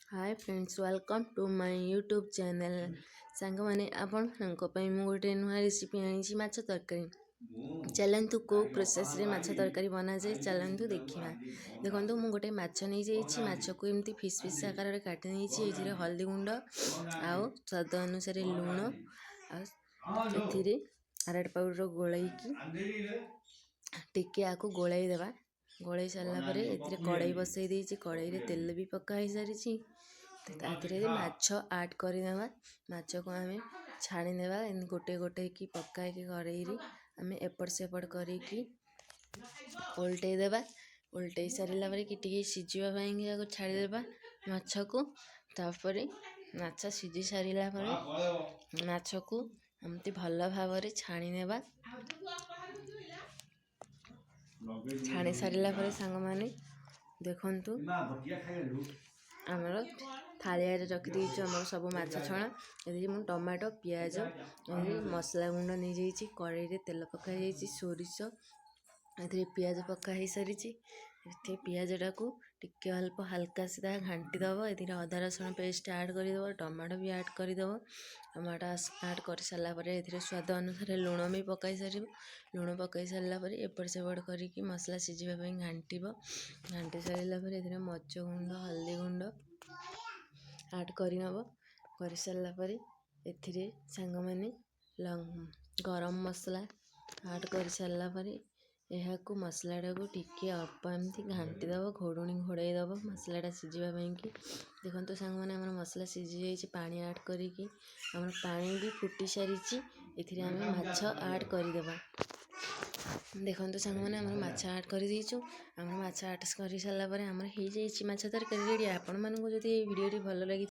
hi friends welcome to my YouTube channel सांग मैंने आपण गोटे नुआ रेसिपी आनी माछ तरकारी चलतु को प्रोसेस रे माछ तरकारी बना जाए चलतु देखा देखो मु गोटे माछ नहीं जाइए माछ को एमती फिश फिश आकार में काटी नहीं हल्दी गुंड आउ स्वाद अनुसार लुण आरड पाउडर गोलैकी टिके आको गोलाई देवा गोलाई सारापर ए कड़ाई बसई देती कड़ाई रे तेल भी पकाई सारी माछ आड करदेवा माछ को आम छाणीदेवा गोटे गोटे की पकाई कड़ाई आम एपट सेपट करके उल्टे देवा उल्टे सारा कि सीझापी छाड़देवा माछ को तापर माछ सीझी सारा माछ को एमती भल भाव छाणीदेवा छाणी सारा सांग मैंने देखु आमर थालिया रखीदी आम सब माछ छणा ये टमाटो पियाज मसला गुंड नहीं जाइए कड़ाई तेल पकाई सोरिष ए पियाज पकाई सारी पियाजटा को टिके अल्प हल्का सीधा घाटी दब ए अदा रसुण पेस्ट ऐड करदेव टमाटो भी ऐड करदेव टमाटो ऐड कर सारापर ए स्वाद अनुसार लुण भी पकाई सार लुण पकाई सारापर एपट सेपट करके मसला सीझापी घाटी घाटी सारापर ए मरीच गुंड हल्दी गुंड ऐड करनब कर सारापर ए सांग मैंने गरम मसला ऐड कर सारापर यह मसलाटा को टिके अल्प एमती घाटी दब घोड़ुणी घोड़ाई दब मसलाटा सीझापी कि देखो सांग मैंने आम मसला सीझी जाइए पानी ऐड करिकी आम पानी भी फुटी सारी आम माछ ऐड करदेवा देखो सांग मैंने आम माछ ऐड कर देचु आम माछ ऐड कर सारापर आमर हो जाइए माछ तरकारी रेडी आपण मानक जदि वीडियो भल लगी